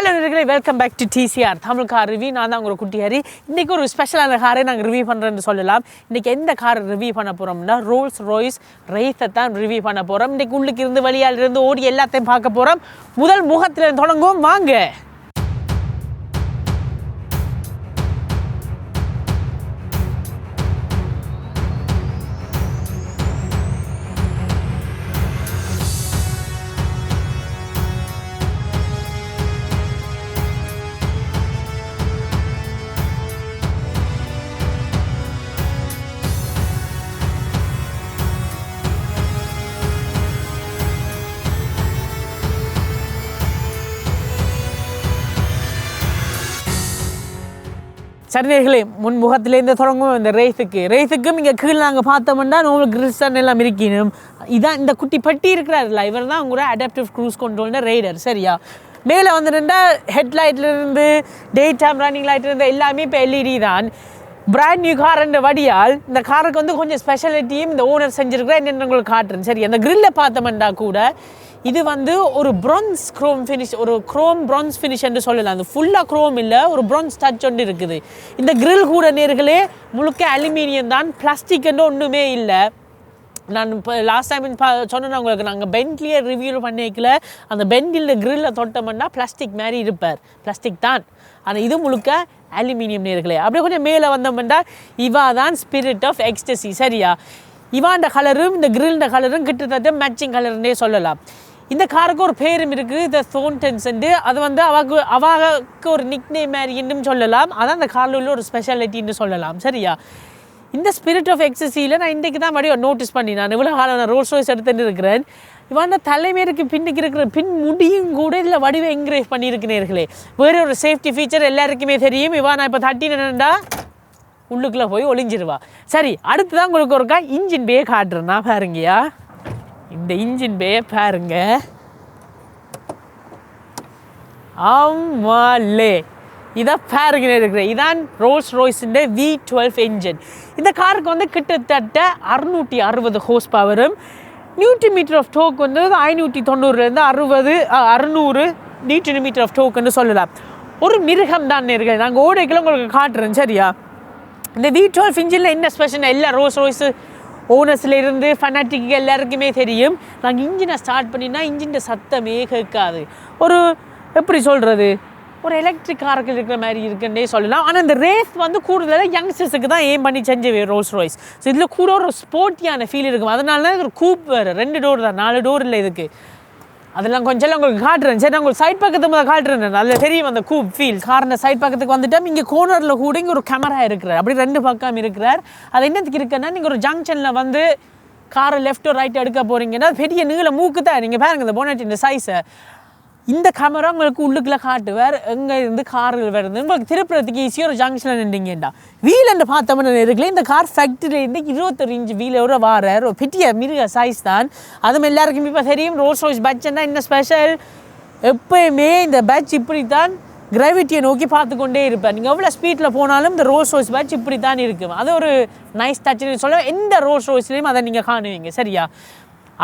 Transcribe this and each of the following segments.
Hello நண்பர்களே, welcome back to TCR Tamil car review. நான் தான் உங்களோட குட்டி ஹரி. இன்றைக்கி ஒரு ஸ்பெஷலான காரை நாங்கள் ரிவ்யூ பண்ணுறேன்னு சொல்லலாம். இன்றைக்கி எந்த கார் ரிவ்யூ பண்ண போகிறோம்னா ரோல்ஸ் ராய்ஸ் ரெய்த்தை தான் ரிவ்யூ பண்ண போகிறோம். இன்றைக்கி உள்ளுக்கு இருந்து வெளியால் இருந்து ஓடி எல்லாத்தையும் பார்க்க போகிறோம். முதல் முகத்தில் தொடங்குவோம் வாங்க. சரிநேர்களே, முன்முகத்திலேருந்து தொடங்கும் இந்த ரெய்த்துக்கும் இங்கே கீழே நாங்கள் பார்த்தோம்னா உங்களுக்கு கிறிஸ்டன் எல்லாம் இருக்கணும். இதான் இந்த குட்டி பட்டி இருக்கிறாருல்ல, இவர் தான் உங்களோட அடாப்டிவ் க்ரூஸ் கண்ட்ரோல்ன ரைடர். சரியா, மேலே வந்துட்டுண்டா ஹெட்லைட்லேருந்து டே டைம் ரன்னிங் லைட்லேருந்து எல்லாமே இப்போ எல்இடி தான். பிராண்ட் நியூ கார்ன்ற வடியால் இந்த காருக்கு வந்து கொஞ்சம் ஸ்பெஷாலிட்டியும் இந்த ஓனர் செஞ்சுருக்கிறேன் என்னென்னு உங்களுக்கு காட்டுறேன். சரி, அந்த கிரில்லை பார்த்தோம்னா கூட இது வந்து ஒரு ப்ரான்ஸ் க்ரோம் ஃபினிஷ், ஒரு க்ரோம் ப்ரான்ஸ் ஃபினிஷ் என்று சொல்லலாம். அது ஃபுல்லாக க்ரோம் இல்லை, ஒரு ப்ரான்ஸ் டச் ஒன்று இருக்குது. இந்த கிரில் கூட நேர்களே முழுக்க அலுமினியம் தான், பிளாஸ்டிக் என்று ஒன்றுமே இல்லை. நான் இப்போ லாஸ்ட் டைம் சொன்னேன் உங்களுக்கு, நாங்கள் பென்ட்லியை ரிவ்யூ பண்ணிக்கல, அந்த பென்டில் கிரில்லை தொட்டோம்னா பிளாஸ்டிக் மாதிரி இருப்பார், பிளாஸ்டிக் தான். ஆனால் இது முழுக்க அலுமினியம் நேர்களே. அப்படியே கொஞ்சம் மேலே வந்தோம்னா இவா தான் ஸ்பிரிட் ஆஃப் எக்ஸ்டசி. சரியா, இவாண்ட கலரும் இந்த கிரில்ட கலரும் கிட்டத்தட்ட மேட்சிங் கலர்னே சொல்லலாம். இந்த காருக்கு ஒரு பேரும் இருக்குது, த தோன்டன்ஸ்ண்டு. அது வந்து அவாக்கு ஒரு நிக் நேம் மாதிரி இன்னும் சொல்லலாம். அதான் அந்த காரில் உள்ள ஒரு ஸ்பெஷாலிட்டின்னு சொல்லலாம். சரியா, இந்த ஸ்பிரிட் ஆஃப் எக்ஸசியில் நான் இன்றைக்கு தான் மறுபடியும் நோட்டீஸ் பண்ணி, நான் இவ்வளோ காலம் நான் ரோல்ஸ் ராய்ஸ் எடுத்துகிட்டு இருக்கிறேன். இவன் தலைமைக்கு பின்னுக்கு இருக்கிற பின் முடியும் கூட இதில் வடிவை என்கரேஜ் பண்ணியிருக்கிறீர்களே. வேறு ஒரு சேஃப்டி ஃபீச்சர் எல்லாருக்குமே தெரியும். இவன் நான் இப்போ தட்டினேன்டா உள்ளுக்குள்ளே போய் ஒளிஞ்சிருவா. சரி, அடுத்து தான் உங்களுக்கு ஒருக்கா இன்ஜின் பே காட்டுறேன். நான் பாருங்கயா, இந்த இன்ஜின் பே பாருங்க. ஆமாலே, இதை பாருங்க இருக்கிற இதான் ரோல்ஸ் ராய்ஸிൻ്റെ V12 என்ஜின். இந்த காருக்கு வந்து கிட்டத்தட்ட 660 ஹோர்ஸ் பவரும், நியூட்டன் மீட்டர் ஆஃப் டோக் வந்து 590லேருந்து 600 நியூட்டன் மீட்டர் ஆஃப் டோக்குன்னு சொல்லலாம். ஒரு மிருகம் தான் நேர்கள். நாங்கள் ஓடைக்குள்ள உங்களுக்கு காட்டுறேன். சரியா, இந்த V12 இன்ஜினில் என்ன ஸ்பெஷல் எல்லா ரோல்ஸ் ராய்ஸு ஓனர்ஸ்லேருந்து ஃபனாட்டிக்கு எல்லாருக்குமே தெரியும். நாங்கள் இன்ஜினை ஸ்டார்ட் பண்ணினா இன்ஜின் சத்தமே கேட்காது. ஒரு எப்படி சொல்கிறது, ஒரு எலக்ட்ரிக் காருக்கு இருக்கிற மாதிரி இருக்குன்னே சொல்லலாம். ஆனால் இந்த ரேஸ் வந்து கூடுதலாக யங்ஸ்டர்ஸுக்கு தான் ஏம் பண்ணி செஞ்ச ரோல்ஸ் ராய்ஸ். ஸோ இதில் கூட ஒரு ஸ்போர்ட்டியான ஃபீல் இருக்கும். அதனால தான் இது ஒரு கூப் வேறு, 2 டோர் தான், 4 டோர் இல்லை இதுக்கு. அதெல்லாம் கொஞ்சம் உங்களுக்கு காட்டுறேன். சரி, நான் உங்களுக்கு சைட் பக்கத்து முதல் காட்டுறேன். அதில் தெரியும் அந்த கூப் ஃபீல். காரில் சைட் பக்கத்துக்கு வந்துட்டோம். இங்கே கோர்னரில் கூட இங்கே ஒரு கேமரா இருக்கிறார், அப்படி 2 பக்கம் இருக்கிறார். அது என்னத்துக்கு இருக்குன்னா, நீங்கள் ஒரு ஜங்ஷனில் வந்து காரை லெஃப்ட்டோ ரைட்டோ எடுக்க போகிறீங்கன்னா பெரிய நீள மூக்கு தான். நீங்கள் பாருங்கள் இந்த போனட் இந்த சைஸை. இந்த கேமரா உங்களுக்கு உள்ளுக்குள்ளே காட்டுவார் எங்கே இருந்து கார்கள் வருது. உங்களுக்கு திருப்புறதுக்கு ஈஸியாக ஒரு ஜங்ஷனில் நின்றீங்கண்டா. வீலண்டு பார்த்தோம்னா இருக்குல்ல, இந்த கார் ஃபேக்ட்ரியிலேருந்து 21 இன்ச் வீலோட வாரார். ஒரு பெரிய மிருக சைஸ் தான். அதுவும் எல்லாருக்கும் இப்போ தெரியும் ரோல்ஸ் ராய்ஸ் பேட்ச்னா என்ன ஸ்பெஷல். எப்போயுமே இந்த பேட்ச் இப்படி தான் கிராவிட்டியை நோக்கி பார்த்து கொண்டே இருப்பேன். நீங்கள் எவ்வளோ ஸ்பீடில் போனாலும் இந்த ரோல்ஸ் ராய்ஸ் பேட்ச் இப்படி தான் இருக்கும். அது ஒரு நைஸ் டச்சுன்னு சொல்ல, எந்த ரோல்ஸ் ராய்ஸ்லேயும் அதை நீங்கள் காணுவீங்க. சரியா,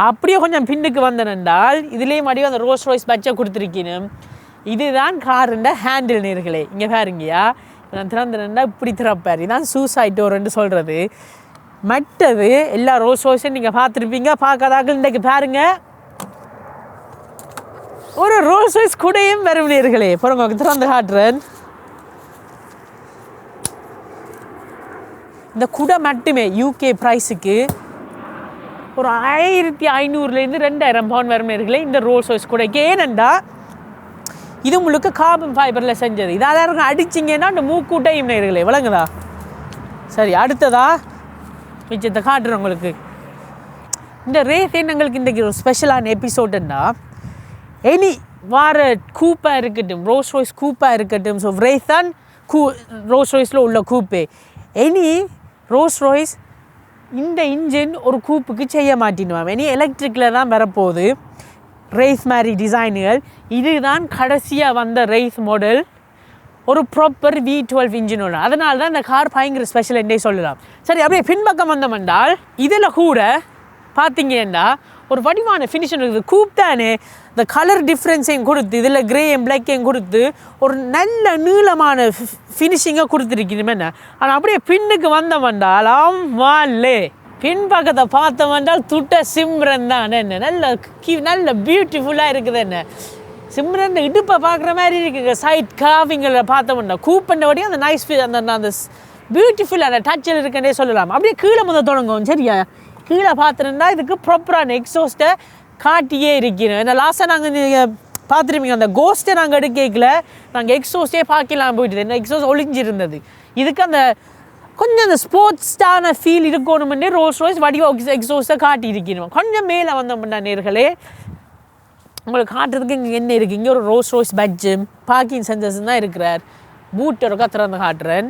அப்படியே கொஞ்சம் பின்னுக்கு வந்தனென்றால் இதுலேயும் மறுபடியும் அந்த ரோல்ஸ் ராய்ஸ் பேட்சை கொடுத்துருக்கணும். இதுதான் காருண்ட ஹேண்டில் நேர்களே. இங்கே பாருங்கயா, நான் திறந்தனெண்டா இப்படி திறப்பார். இதுதான் சூசைட் டோர்ன்னு சொல்கிறது. மற்றது எல்லா ரோல்ஸ் ராய்ஸையும் நீங்கள் பார்த்துருப்பீங்க. பார்க்காதாக்கள் இன்றைக்கு பாருங்கள், ஒரு ரோல்ஸ் ராய்ஸ் கூடையும் வரும் நேர்களே. பிறகு திறந்து காட்டுறேன். இந்த குடை மட்டுமே UK ப்ரைஸுக்கு ஒரு 1500லேருந்து 2000 பவுண்ட் வரும் நேர்களே இந்த ரோல்ஸ் ராய்ஸ் கூடைக்கு. ஏனெண்டா இது முழுக்க கார்பன் ஃபைபரில் செஞ்சது. இதாக இருக்கும், அடிச்சிங்கன்னா அந்த மூக்கூட்டையும் நேர்களே, விளங்குதா? சரி, அடுத்ததா மிச்சத்தை காட்டுறேன் உங்களுக்கு. இந்த ரேஸ் எங்களுக்கு இன்றைக்கி ஒரு ஸ்பெஷலான எபிசோடுன்னா, எனி வார கூப்பாக இருக்கட்டும், ரோல்ஸ் ராய்ஸ் கூப்பாக இருக்கட்டும். ஸோ ரேஸ் தான் ரோல்ஸ் ராய்ஸில் உள்ள கூப்பே. எனி ரோல்ஸ் ராய்ஸ் இந்த இன்ஜின் ஒரு கூப்புக்கு செய்ய மாட்டினுவான். இனி எலக்ட்ரிக்கில் தான் வரப்போகுது. ரேஸ் மாதிரி டிசைனுகள். இதுதான் கடைசியாக வந்த ரேஸ் மாடல், ஒரு ப்ராப்பர் V12 இன்ஜினோட. அதனால தான் இந்த கார் பயங்கர ஸ்பெஷல் என்றே சொல்லலாம். சரி, அப்படியே பின்பக்கம் வந்தோம்னால் இதில் கூட பார்த்தீங்கன்னா ஒரு வடிவான ஃபினிஷன் இருக்குது. கூப் தானே, இந்த கலர் டிஃப்ரென்ஸையும் கொடுத்து இதில் க்ரேயும் பிளாக்கையும் கொடுத்து ஒரு நல்ல நீளமான ஃபினிஷிங்காக கொடுத்துருக்கணும் என்ன. ஆனால் அப்படியே பின்னுக்கு வந்தவண்டாலாம் வாலே பின் பக்கத்தை பார்த்தவண்டால் துட்ட சிம்ரன் தான் என்ன. நல்ல பியூட்டிஃபுல்லாக இருக்குது என்ன. சிம்ரன் இடுப்பை பார்க்குற மாதிரி இருக்குது. சைட் காவிங்களை பார்த்தோம்னா கூப்பண்டபடியும் அந்த நைஸ் அந்த பியூட்டிஃபுல்லான டச்சில் இருக்குன்னே சொல்லலாம். அப்படியே கீழே முதல் தொடங்கும் சரியா. கீழே பார்த்துருந்தா இதுக்கு ப்ராப்பரான எக்ஸாஸ்ட்டை காட்டியே இருக்கணும். ஏன்னா லாஸ்ட்டாக நாங்கள் நீங்கள் பார்த்துருப்பீங்க அந்த கோஸ்ட்டை நாங்கள் எடுக்கல, நாங்கள் எக்ஸாஸ்ட்டே பார்க்கலாம் போயிட்டு என்ன எக்ஸாஸ்ட் ஒளிஞ்சிருந்தது. இதுக்கு அந்த கொஞ்சம் அந்த ஸ்போர்ட்ஸ்டான ஃபீல் இருக்கணும்னே ரோல்ஸ் ராய்ஸ் வடிவ எக்ஸாஸ்ட்டை காட்டி இருக்கணும். கொஞ்சம் மேலே வந்தோம்னா நேர்களே உங்களுக்கு காட்டுறதுக்கு இங்கே என்ன இருக்குது. இங்கே ஒரு ரோல்ஸ் ராய்ஸ் பட்ஜு பார்க்கிங் சென்சர்ஸ் தான் இருக்கிறார். பூட்டோட திறந்து காட்டுறேன்.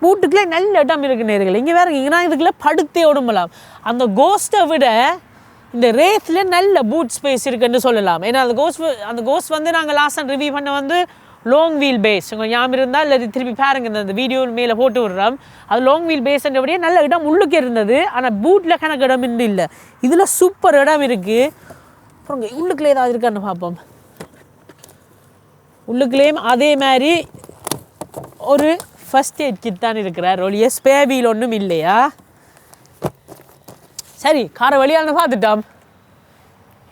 பூட்டுக்குள்ளே நல்ல இடம் இருக்குது நேர்கள். இங்கே வேறு இங்கன்னா இதுக்குள்ளே படுத்தே உடம்பலாம். அந்த கோஸ்ட்டை விட இந்த ரேத்தில் நல்ல பூட் ஸ்பேஸ் இருக்குன்னு சொல்லலாம். ஏன்னா அந்த கோஸ்ட் வந்து நாங்கள் லாஸ்ட் ரிவ்யூ பண்ண வந்து லாங் வீல் பேஸ் உங்கள் ஞாபகம் இருந்தால் இல்லை திருப்பி பாருங்க இந்த வீடியோ மேலே போட்டு விடுறோம். அது லாங் வீல் பேஸ்ன்றபடியே நல்ல இடம் உள்ளுக்கு இருந்தது. ஆனால் பூட்டில் கணக்கு இடம் இல்லை. இதில் சூப்பர் இடம் இருக்குது. அப்புறம் உள்ளுக்குள்ளே ஏதாவது இருக்கான்னு பார்ப்போம். உள்ளுக்குள்ளேயும் அதே மாதிரி ஒரு ஃபஸ்ட் எய்ட் கிட் தான் இருக்கிறார். ஒளிய ஸ்பேர் வீல் ஒன்றும் இல்லையா. சரி காரை வழியால் பார்த்துட்டோம்.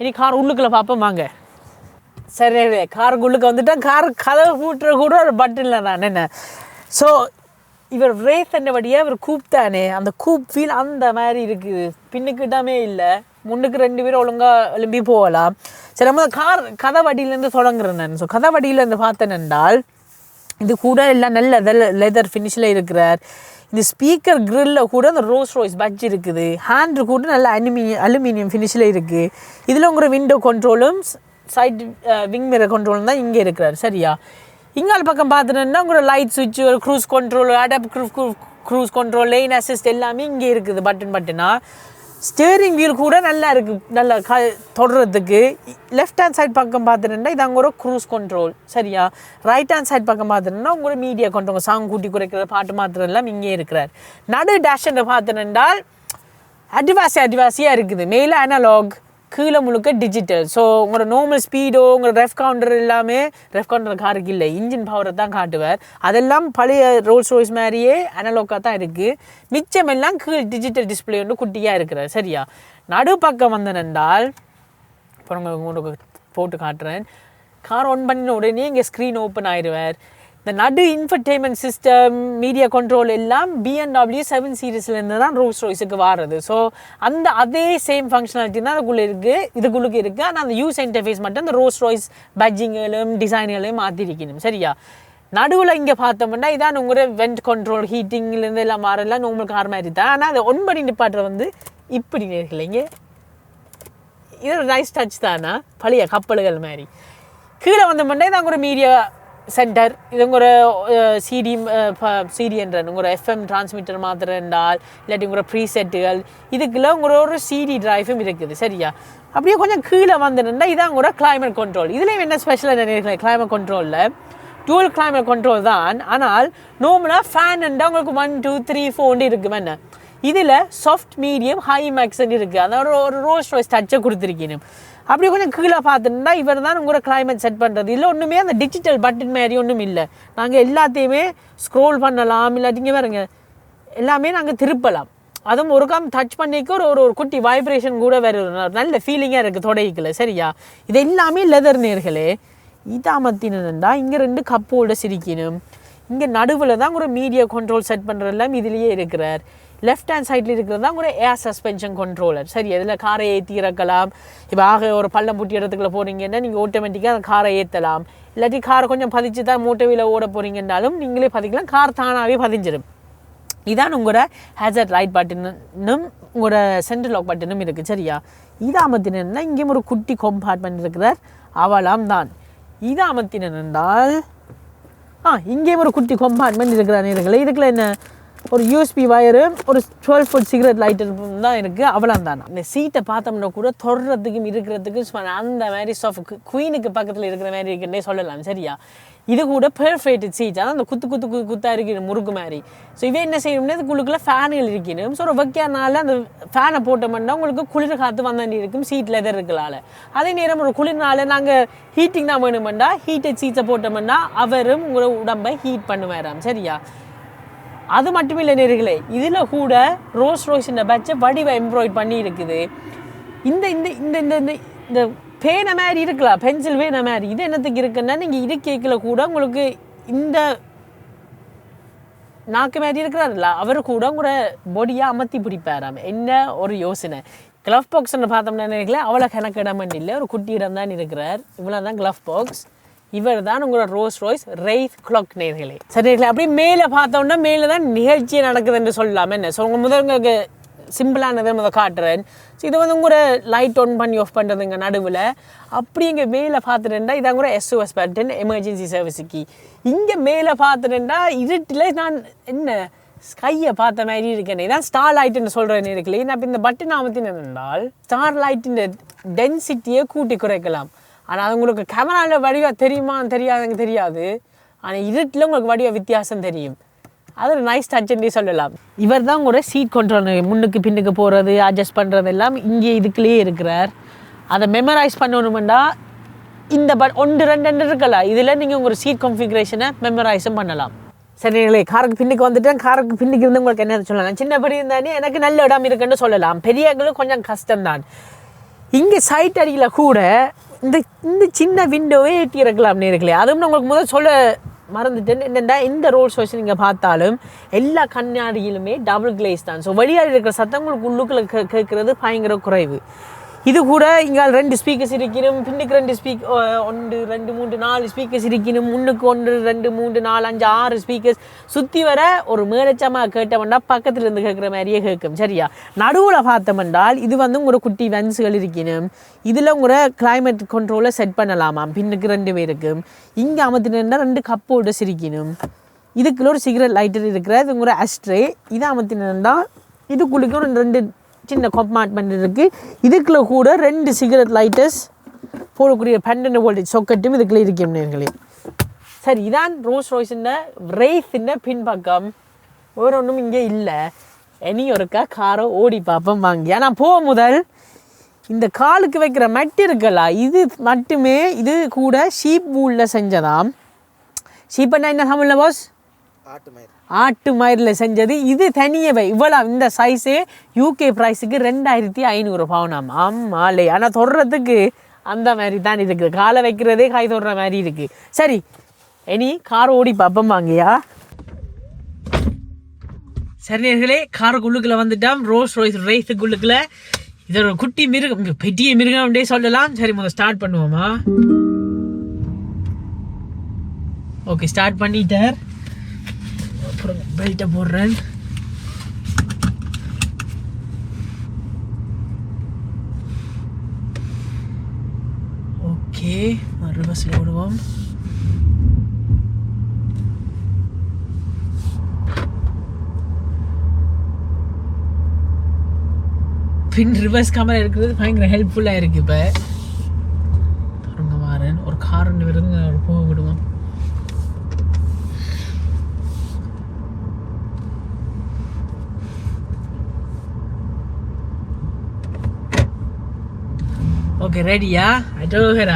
இனி கார் உள்ளுக்குள்ளே பார்ப்போம் வாங்க. சரி காருக்கு உள்ளுக்கு வந்துட்டோம். கார் கதவை பூட்டுற கூட ஒரு பட்டனில் தான் என்ன. ஸோ இவர் ரேத் என்னபடியாக இவர் கூப் தானே. அந்த கூப் ஃபீல் அந்த மாதிரி இருக்குது. பின்னுக்கிட்டாமே இல்லை. முன்னுக்கு 2 பேரும் ஒழுங்காக எழும்பி போகலாம். சரி நம்ம கார் கதை வடியிலேருந்து தொடங்குறேன் நான். ஸோ கதை வடியிலேருந்து பார்த்தேன் என்றால் இது கூட எல்லாம் நல்ல லெதர் ஃபினிஷில் இருக்கிறார். இந்த ஸ்பீக்கர் க்ரில்லில் கூட அந்த ரோல்ஸ் ராய்ஸ் பட்ஜ் இருக்குது. ஹேண்டு கூட நல்ல அலுமினியம் ஃபினிஷில் இருக்குது. இதில் உங்கள் விண்டோ கண்ட்ரோலும் சைட் விங் மிரர் கண்ட்ரோலும் தான் இங்கே இருக்கிறார் சரியா. இங்கால் பக்கம் பார்த்துட்டோன்னா உங்களோட லைட் சுவிட்ச், ஒரு cruise control, adaptive cruise control, lane assist எல்லாமே இங்கே இருக்குது பட்டனா. ஸ்டேரிங் வீல் கூட நல்லா இருக்குது. நல்லா தொடுறதுக்கு. லெஃப்ட் ஹேண்ட் சைட் பக்கம் பார்த்துட்டா இது அங்கே ஒரு க்ரூஸ் கண்ட்ரோல் சரியா. ரைட் ஹேண்ட் சைட் பக்கம் பார்த்துட்டா உங்களோட மீடியா கண்ட்ரோல், சாங் கூட்டி குறைக்கிற பாட்டு மாத்திரம் எல்லாம் இங்கே இருக்கிறார். நடு டேஷ் பார்த்துட்டால் அட்வாசியாக இருக்குது. மேலே அனலாக், கீழே முழுக்க டிஜிட்டல். ஸோ உங்களோட நார்மல் ஸ்பீடோ உங்களோட ரெஃப் கவுண்டர் எல்லாமே ரெஃப் கவுண்டர் காருக்கு இல்லை, இன்ஜின் பவரை தான் காட்டுவார். அதெல்லாம் பழைய ரோல்ஸ் ராய்ஸ் மாதிரியே அனலாக்காக தான் இருக்குது. மிச்சம் எல்லாம் கீழ் டிஜிட்டல் டிஸ்பிளே ஒன்று குட்டியாக இருக்கிறார் சரியா. நடு பக்கம் வந்தனென்றால் அப்புறம் உங்களுக்கு போட்டு காட்டுறேன். கார் ஆன் பண்ணின உடனே இங்கே ஸ்க்ரீன் ஓப்பன் ஆயிடுவார். இந்த நடு இன்ஃபர்டெயின்மெண்ட் சிஸ்டம், மீடியா கண்ட்ரோல் எல்லாம் BMW 7 சீரீஸ்லேருந்து தான் ரோல்ஸ் ராய்ஸுக்கு வாருது. ஸோ அதே சேம் ஃபங்க்ஷனாலிட்டி தான் இதுக்குள்ளுக்கு இருக்குது. ஆனால் அந்த யூஸ் இன்டர்ஃபேஸ் மட்டும் அந்த ரோல்ஸ் ராய்ஸ் பட்ஜிங்களையும் டிசைன்களையும் மாற்றிருக்கணும் சரியா. நடுவில் இங்கே பார்த்தோம்னா இதான் உங்களோட வெண்ட் கண்ட்ரோல், ஹீட்டிங்லேருந்து எல்லாம் மாறலாம் நார்மல் கார் மாதிரி தான். ஆனால் அதை ஒன் பண்ணி நிப்பாட்டுற வந்து இப்படி இருக்கலைங்க. இது ஒரு நைஸ் டச் தானா பழைய கப்பல்கள் மாதிரி. கீழே வந்தோம்னா இதான் ஒரு மீடியா சென்டர். இது ஒரு சிடி என்ற உங்களோட FM டிரான்ஸ்மிட்டர் மாத்திரண்டால் இல்லாட்டி உங்களோட ப்ரீசெட்டுகள் இதுக்குள்ள உங்களோட ஒரு CD டிரைவும் இருக்குது சரியா. அப்படியே கொஞ்சம் கீழே வந்துருந்தா இதான் உங்களோட கிளைமேட் கண்ட்ரோல். இதுலேயும் என்ன ஸ்பெஷலாக நினைக்கிறேன் கிளைமேட் கண்ட்ரோலில் டூவல் கிளைமேட் கண்ட்ரோல் தான். ஆனால் நார்மலாக ஃபேன்ண்டா உங்களுக்கு 1 2 3 4 இருக்குது என்ன. இதில் சாஃப்ட், மீடியம், ஹை மேக்ஸ்ன்னு இருக்குது. அதோட ஒரு ரோல்ஸ் ராய்ஸ் டச்சை கொடுத்துருக்கணும். அப்படி கொஞ்சம் கீழே பார்த்துட்டா இவர் தான் உங்களோட கிளைமேட் செட் பண்ணுறது. இல்லை ஒன்றுமே அந்த டிஜிட்டல் பட்டன் மாதிரி ஒன்றும் இல்லை. நாங்கள் எல்லாத்தையுமே ஸ்க்ரோல் பண்ணலாம், இல்லாட்டிங்க பாருங்க எல்லாமே நாங்கள் திருப்பலாம். அதுவும் ஒரு டச் பண்ணிக்க ஒரு குட்டி வைப்ரேஷன் கூட வருது. நல்ல ஃபீலிங்காக இருக்குது தொடைக்குள்ள சரியா. இது எல்லாமே லெதர் நேர்களே. இதாமத்தினா இங்கே 2 கப்போட சிரிக்கணும். இங்கே நடுவில் தான் ஒரு மீடியா கண்ட்ரோல் செட் பண்ணுறதெல்லாம் இதுலேயே இருக்கிறார். லெஃப்ட் ஹேண்ட் சைடில் இருக்கிறது தான் கூட ஏர் சஸ்பென்ஷன் கண்ட்ரோலர் சரி. அதில் காரை ஏற்றி இறக்கலாம். இப்போ ஒரு பள்ளம் புட்டி இடத்துக்குள்ள போகிறீங்கன்னா நீங்கள் ஆட்டோமேட்டிக்காக அந்த காரை ஏற்றலாம். இல்லாட்டி காரை கொஞ்சம் பதிச்சு தான் மோட்டோவில் ஓட போகிறீங்கன்னாலும் நீங்களே பதிக்கலாம். கார் தானாகவே பதிஞ்சிடும். இதான் உங்களோட ஹேசர்ட் லைட் பட்டனும் உங்களோட சென்ட்ரல் லாக் பட்டனும் இருக்குது சரியா. இதாமத்தினா இங்கேயும் ஒரு குட்டி கம்பார்ட்மெண்ட் இருக்கிறார். அவலாம் தான் இதாமத்தினால் இங்கேயும் ஒரு குட்டி கம்பார்ட்மெண்ட் இருக்கிறார் நேர்களே. இதுக்குள்ள என்ன ஒரு யூஎஸ்பி வயரும் ஒரு 12 foot சிகரெட் லைட்டர் தான் இருக்குது. அவ்வளோ தானே. இந்த சீட்டை பார்த்தோம்னா கூட தொடர்றதுக்கும் இருக்கிறதுக்கும் அந்த மாதிரி குயினுக்கு பக்கத்தில் இருக்கிற மாதிரி இருக்குன்னே சொல்லலாம். சரியா, இது கூட பெர்ஃபெக்ட் சீட். அதான் அந்த குத்தாக இருக்கணும் முறுக்கு மாதிரி. ஸோ இவே என்ன செய்யணும்னா இதுக்குள்ளுக்குள்ள ஃபேனுகள் இருக்கணும். ஸோ ஒரு வைக்கிறனால அந்த ஃபேனை போட்டோம்னா உங்களுக்கு குளிர் காற்று வந்தாண்டி இருக்கும் சீட்டில் எதிர் இருக்கலால். அதே நேரம் ஒரு குளிர்னால நாங்கள் ஹீட்டிங் தான் வேணுமெண்டா ஹீட்டட் சீட்ஸை போட்டோம்னா அவரும் உங்களை உடம்பை ஹீட் பண்ணுவாராம். சரியா, அது மட்டும் இல்லை நேர்களே, இதில் கூட ரோய்ஸின் பேட்சை வடிவ எம்ப்ராய்ட் பண்ணி இருக்குது. இந்த இந்த இந்த இந்த இந்த பேனை மாதிரி இருக்கலாம், பென்சில் பேனை மாதிரி. இது என்னத்துக்கு இருக்குன்னா நீங்கள் இது கேட்கல கூட உங்களுக்கு இந்த நாக்கு மாதிரி இருக்கிறாருல்ல அவர் கூட உங்களோட பொடியாக அமர்த்தி பிடிப்பாராம். என்ன ஒரு யோசனை. க்ளவ் பாக்ஸ்ன்னு பார்த்தோம்னா நினைக்கல அவ்வளோ கணக்கு இடமண்டு இல்லை, ஒரு குட்டி இடம் தான் இருக்கிறார். இவ்வளோ தான் க்ளவ் பாக்ஸ். இவர் தான் உங்களோட ரோய்ஸ் Wraith கிளாக் நேர்களே. சரி நேர்களே, அப்படியே மேலே பார்த்தோம்னா மேலே தான் நிகழ்ச்சியே நடக்குதுன்னு சொல்லலாம். என்ன ஸோ உங்கள் உங்களுக்கு சிம்பிளானதை முதல் காட்டுறேன். ஸோ இது வந்து உங்களோட லைட் ஆன் பண்ணி ஆஃப் பண்ணுறதுங்க நடுவில். அப்படி இங்கே மேலே பார்த்துட்டேன்டா இதான் கூட SOS பட்டன், எமர்ஜென்சி சர்வீஸுக்கு. இங்கே மேலே பார்த்துட்டேன்டா இருட்டில் நான் என்ன ஸ்கையை பார்த்த மாதிரி இருக்கேன். இதான் ஸ்டார் லைட்டுன்னு சொல்கிறேன் இருக்குல்ல. நான் இப்போ இந்த பட்டன் அமர்த்தினேன் என்றால் ஸ்டார் லைட்டின் டென்சிட்டியை கூட்டி குறைக்கலாம். ஆனால் அது உங்களுக்கு கேமராவில் வடிவா தெரியுமான்னு தெரியாதுங்க தெரியாது. ஆனால் இருட்டில் உங்களுக்கு வடிவ வித்தியாசம் தெரியும். அது ஒரு நைஸ் டச்சுன்னே சொல்லலாம். இவர் தான் கூட சீட் கண்ட்ரோல், முன்னுக்கு பின்னுக்கு போகிறது அட்ஜஸ்ட் பண்ணுறது எல்லாம் இங்கே இதுக்குள்ளேயே இருக்கிறார். அதை மெமரைஸ் பண்ணணுமெண்டா இந்த 1 2 இருக்கலாம். இதில் நீங்கள் உங்கள் சீட் கான்ஃபிகரேஷனை மெமரைஸும் பண்ணலாம். சரிங்களே, காருக்கு பின்னுக்கு வந்துட்டேன். காருக்கு பின்னுக்கு இருந்து உங்களுக்கு என்ன சொல்லலாம், சின்னபடி இருந்தானே எனக்கு நல்ல இடம் இருக்குன்னு சொல்லலாம். பெரியவங்களும் கொஞ்சம் கஷ்டம்தான். இங்கே சைட் அடியில் கூட இந்த இந்த சின்ன விண்டோவே ஏற்றி இருக்கலாம் நேர்களே. அதுவும் உங்களுக்கு முதல் சொல்ல மறந்துட்டேன். என்னென்னா இந்த ரோய்ஸ் நீங்கள் பார்த்தாலும் எல்லா கண்ணாடியிலுமே டபுள் கிளேஸ் தான். ஸோ வெளியாக இருக்கிற சத்தம் உங்களுக்கு உள்ளுக்குள்ளே கேட்குறது பயங்கர குறைவு. இது கூட இங்கே 2 ஸ்பீக்கர்ஸ் இருக்கணும், பின்னுக்கு 2 1 2 3 4 ஸ்பீக்கர்ஸ் இருக்கணும், முன்னுக்கு 1 2 3 4 5 6 ஸ்பீக்கர்ஸ் சுற்றி வர ஒரு மேலச்சமாக கேட்டோம்னா பக்கத்தில் இருந்து கேட்குற மாதிரியே கேட்கும். சரியா, நடுவில் பார்த்தோம்னால் இது வந்து உங்களோட குட்டி வென்ஸுகள் இருக்கணும். இதில் உங்களோட கிளைமேட் கண்ட்ரோலை செட் பண்ணலாமாம். பின்னுக்கு 2 பேருக்கு இங்கே அமர்த்தினா 2 கப் ஹோல்டர்ஸ் இருக்கணும். இதுக்குள்ள ஒரு சிகரெட் லைட்டர் இருக்கிறது உங்களோட அஸ்ட்ரே. இதை அமர்த்தினா இதுக்குள்ளுக்கு ஒரு 2 சின்ன கம்பார்ட்மெண்ட் இருக்குது. இதுக்குள்ள கூட 2 சிகரெட் லைட்டர்ஸ் போடக்கூடிய 12 வோல்டேஜ் சொக்கெட்டும் இதுக்குள்ளே இருக்கும் நேர்களே. சரி, இதான் ரோய்ஸின் Wraith பின்பக்கம். வேறு ஒன்றும் இங்கே இல்லை. இனி ஒருக்கா காரை ஓடி பார்ப்போம் வாங்கி. ஆனால் போக முதல் இந்த காலுக்கு வைக்கிற மட்டு இருக்கல, இது மட்டுமே இது கூட ஷீப் வூலில் செஞ்சதாம். ஷீப்னா என்ன தமிழில் பாஸ்? ஆட்டு மயிரில் செஞ்சது. இது தனியவை இவ்வளோ இந்த சைஸே UK ப்ரைஸுக்கு 2500 பவுனாம். ஆமாலே, ஆனால் தொடுறதுக்கு அந்த மாதிரி தான் இருக்குது. காலை வைக்கிறதே கை தொடுற மாதிரி இருக்குது. சரி, இனி கார் ஓடி பார்ப்போம் வாங்கியா. சரி நேர்களே, காருக்குள்ளுக்குள்ள வந்துட்டோம். ரோய்ஸ் Wraithக்குள்ளுக்குள்ள இது ஒரு குட்டி மிருகம், பெட்டிய மிருகம் அப்படியே சொல்லலாம். சரி, முதல் ஸ்டார்ட் பண்ணுவோமா? ஓகே, ஸ்டார்ட் பண்ணிட்டார். அப்புறம் பெல்ட்டை போடுறேன். ஓகே, ரிவர்ஸில் விடுவோம். பின் ரிவர்ஸ் கேமரா இருக்கிறது பயங்கர ஹெல்ப்ஃபுல்லாக இருக்குது. இப்போ பாருங்க மாறன் ஒரு கார் ஒன்று வருங்க, போக விடுவோம். Okay, ready, yeah? I told her.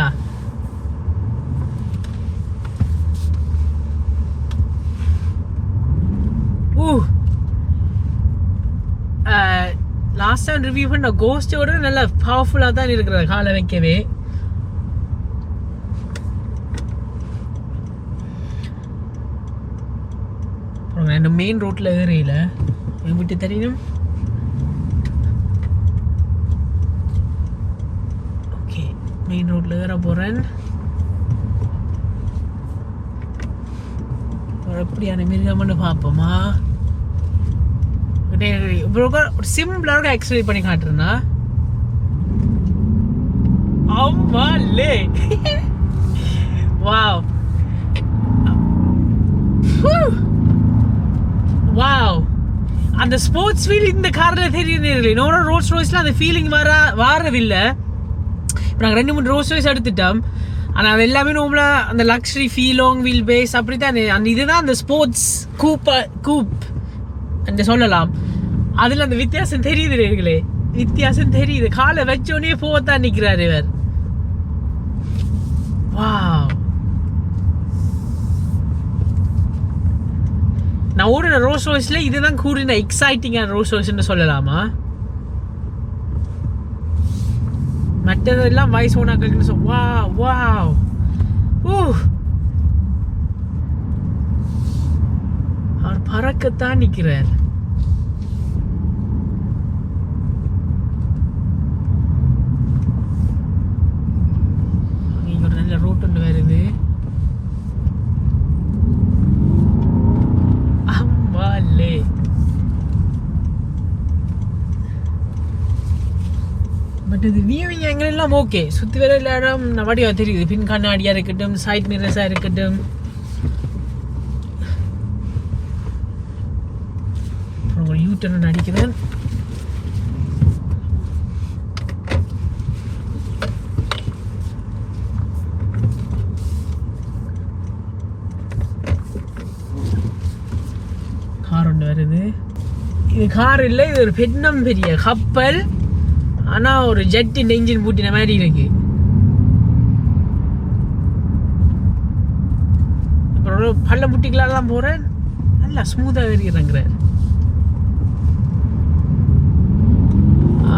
Last time review பண்ண கோஸ்டோட நல்ல பவர்ஃபுல்லாக தான் இருக்கிற காலை வைக்கவே. இந்த மெயின் ரோட்டில் ஏறியில விட்டு தெரியும். ஓகே, மெயின் ரோட்டில் ஏற போகிறேன். எப்படியான மிருகம்னு பார்ப்போமா? ஒரு சிம்பிளாக எக்ஸ்பிளைன் பண்ணி காட்டுறேன்னா, ஆமாலே வாவ் வாவ் அந்த ஸ்போர்ட்ஸ் ஃபீல் இந்த காரில் தெரியுது. இன்னொரு ரோல்ஸ் ராய்ஸில் அந்த ஃபீலிங் வாரதில்லை. இப்போ நாங்கள் 2-3 ரோல்ஸ் ராய்ஸ் எடுத்துட்டோம். ஆனால் அது எல்லாமே நம்மளாக அந்த லக்ஸரி ஃபீலாங் வீல் பேஸ் அப்படி தானே. அந்த இதுதான் அந்த ஸ்போர்ட்ஸ் கூப் என்று சொல்லலாம். அதில் அந்த வித்தியாசம் தெரியுது நேர்களே, வித்தியாசம் தெரியுது. காலை வச்சோடனே போகத்தான் நிற்கிறார் இவர். வாவ், நான் ஓடின ரோல்ஸ் ராய்ஸில் இதுதான் கூடின எக்ஸைட்டிங்கான ரோல்ஸ் ராய்ஸ்ன்னு சொல்லலாமா? மற்றதெல்லாம் வயசு ஓனாக்களுக்குன்னு வா வாவ் அவர் பறக்கத்தான் நிற்கிறார். இங்க ஒரு நல்ல ரோட் ஒன்று வருது. அம்மாலே பட் இது வியூவிங் ஆங்கிள் எல்லாம் ஓகே. சுற்றி வர இடம் வடிவா தெரியுது. பின் கண்ணாடியாக இருக்கட்டும், சைட் மிரர்ஸாக இருக்கட்டும். அப்புறம் ஒரு யூட்டர்ன் அடிக்கிறேன். கார் ஒன்று வருது. இது கார் இல்லை, இது ஒரு பெரிய கப்பல். ஆனால் ஒரு ஜெட்டின் என்ஜின் பூட்டின மாதிரி இருக்கு. அப்புறம் பள்ள முட்டிக்கெல்லாம் போகிறேன். நல்லா ஸ்மூத்தாக இருக்கிறேங்கிறார்.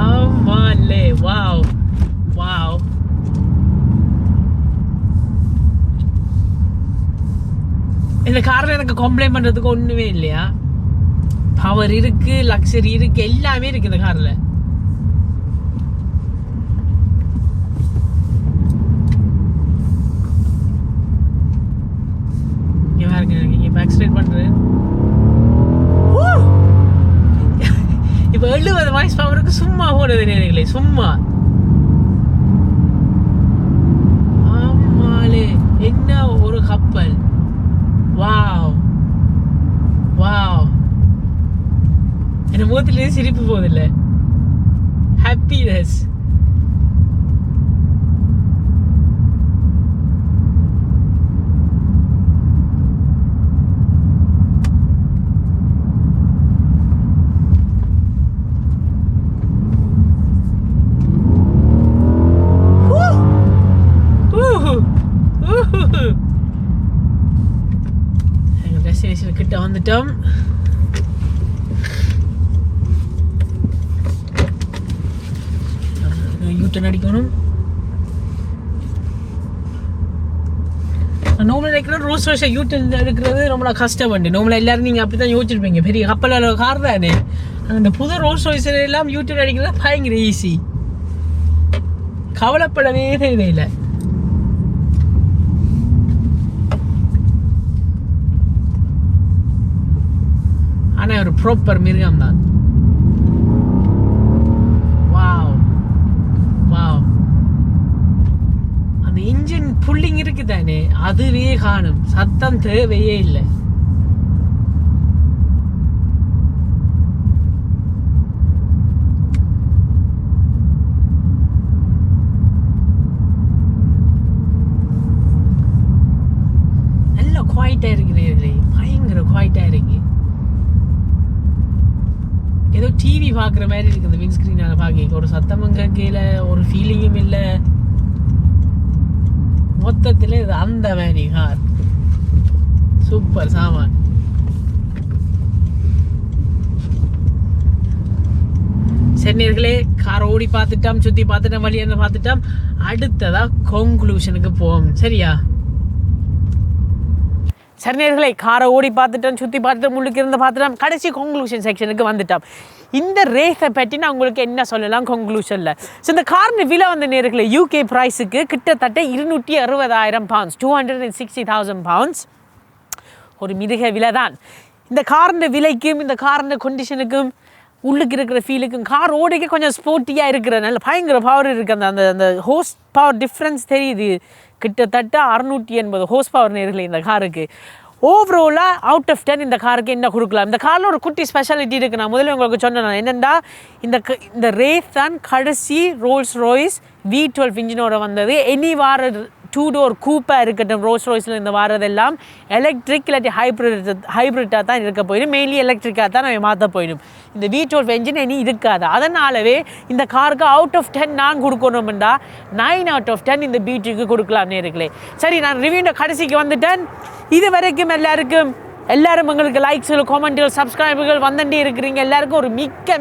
ஆமாலே வாவ் வாவ். இந்த காரில் எனக்கு கம்ப்ளைண்ட் பண்ணுறதுக்கு ஒன்றுமே இல்லையா. பவர் இருக்கு, லக்ஸரி இருக்கு, எல்லாமே இருக்கு இந்த காரில். பேக் ஸ்ட்ரைட் பண்ணுறேன். இப்போ 70 வாய்ஸ் பவருக்கு சும்மா ஓடுது நேர்களே, சும்மா. ஆமாலே என்ன ஒரு கப்பல். Wow wow. என் முகத்திலேயே சிரிப்பு போதில்லை. ஹாப்பினஸ். டெஸ்டினேஷன் கிட்ட வந்துட்டோம். யூட்டர்ன் அடிக்கணும். நார்மலாக நினைக்கிறேன் ரோல்ஸ் ராய்ஸ் யூட்டர்ன் எடுக்கிறது ரொம்ப கஷ்டம். நார்மலாக எல்லாரும் நீங்கள் அப்படி தான் யோசிச்சிருப்பீங்க. பெரிய கப்பல் கார் தானே. அந்த புது ரோல்ஸ் ராய்ஸ் எல்லாம் யூட்டர்ன் அடிக்கிறது பயங்கர ஈஸி. கவலைப்படவே தேவையில்லை. ஆனால் ஒரு ப்ராப்பர் மிருகம் தான். Wow wow. அந்த இன்ஜின் புல்லிங் இருக்கு தானே, அதுவே காணும். சத்தம் தேவையே இல்லை. நல்லா குவாய்ட்டாக இருக்கிறீர்களே, பயங்கர குவாய்ட்டாக இருக்கு. ஏதோ டிவி பார்க்குற மாதிரி இருக்குது அந்த விண்ஸ்க்ரீனால் பார்க்க. ஒரு சத்தமும் கேட்கல, ஒரு ஃபீலிங்கும் இல்லை. மொத்தத்தில் இது அந்த மாதிரி கார். சூப்பர் சாமான். சென்னையர்களே, காரை ஓடி பார்த்துட்டோம், சுற்றி பார்த்துட்டோம், வழியான பார்த்துட்டோம். அடுத்ததாக கன்க்ளூஷனுக்கு போவோம். சரியா? சரி, காரை ஓடி பார்த்துட்டோம், சுற்றி பார்த்துட்டோம், முழுக்க இருந்து பார்த்துட்டோம். கடைசி கன்க்ளூஷன் செக்ஷனுக்கு வந்துட்டோம். இந்த ரேஸை பற்றி நான் உங்களுக்கு என்ன சொல்லலாம் கன்க்ளூஷனில். ஸோ இந்த காரின் விலை வந்து நேர்களே யூகே ப்ரைஸுக்கு கிட்டத்தட்ட 260,000 பவுண்ட்ஸ், 260,000 பவுண்ட்ஸ். ஒரு மிருக விலை தான். இந்த காரின் விலைக்கும் இந்த காரின் கொண்டிஷனுக்கும் உள்ளுக்கு இருக்கிற ஃபீலுக்கும் கார் ஓடிக்க கொஞ்சம் ஸ்போர்ட்டியாக இருக்கிற நல்ல பயங்கர பவர் இருக்குது. அந்த அந்த ஹோஸ் பவர் டிஃப்ரென்ஸ் தெரியுது. கிட்டத்தட்ட 680 ஹோஸ் பவர் நேர்களே இந்த காருக்கு. ஓவராலாக அவுட் ஆஃப் 10 இந்த காருக்கு என்ன கொடுக்கலாம்? இந்த காரில் ஒரு குட்டி ஸ்பெஷாலிட்டி இருக்குது. நான் முதல்ல உங்களுக்கு சொன்னேன் என்னென்னா, இந்த ரேஸ் தான் கடைசி ரோல்ஸ் ராய்ஸ் V12 இன்ஜினோட வந்தது. எனி வார 2 டோர் கூப்பாக இருக்கட்டும், ரோல்ஸ் ராய்ஸில் இந்த வாரதெல்லாம் எலக்ட்ரிக் இல்லாட்டி ஹைப்ரிட்டாக தான் இருக்க போயிடும். மெயின்லி எலக்ட்ரிக்காக தான் நம்ம மாற்ற போயிடும். இந்த V12 என்ஜின் இனி இருக்காது. அதனாலவே இந்த காருக்கு அவுட் ஆஃப் 10 நான் கொடுக்கணும்டா 9 அவுட் ஆஃப் 10 இந்த பீட்டுக்கு கொடுக்கலாம் நேர்களே. சரி, நான் ரிவ்யூட கடைசிக்கு வந்துட்டேன். இது வரைக்கும் எல்லாரும் உங்களுக்கு லைக்ஸுகள், கமெண்ட்டுகள், சப்ஸ்கிரைபர்கள் வந்துட்டே இருக்கிறீங்க. எல்லாருக்கும் ஒரு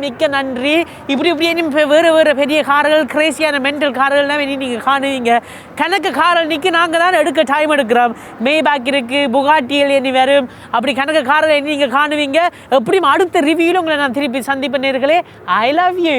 மிக்க நன்றி. இப்படி வேறு பெரிய கார்கள், கிரேசியான மென்டல் கார்கள்லாம் இனி நீங்கள் காணுவீங்க. கணக்கு கார்கள் நிற்க நாங்கள் தான் எடுக்க டைம் எடுக்கிறோம். மேபேக் இருக்குது, புகாட்டிகள் இனி வரும். அப்படி கணக்கு கார்கள் இனி நீங்கள் காணுவீங்க. எப்படியும் அடுத்த ரிவ்யூவில் உங்களை நான் திருப்பி சந்திப்பேன் நேர்களே. I love you.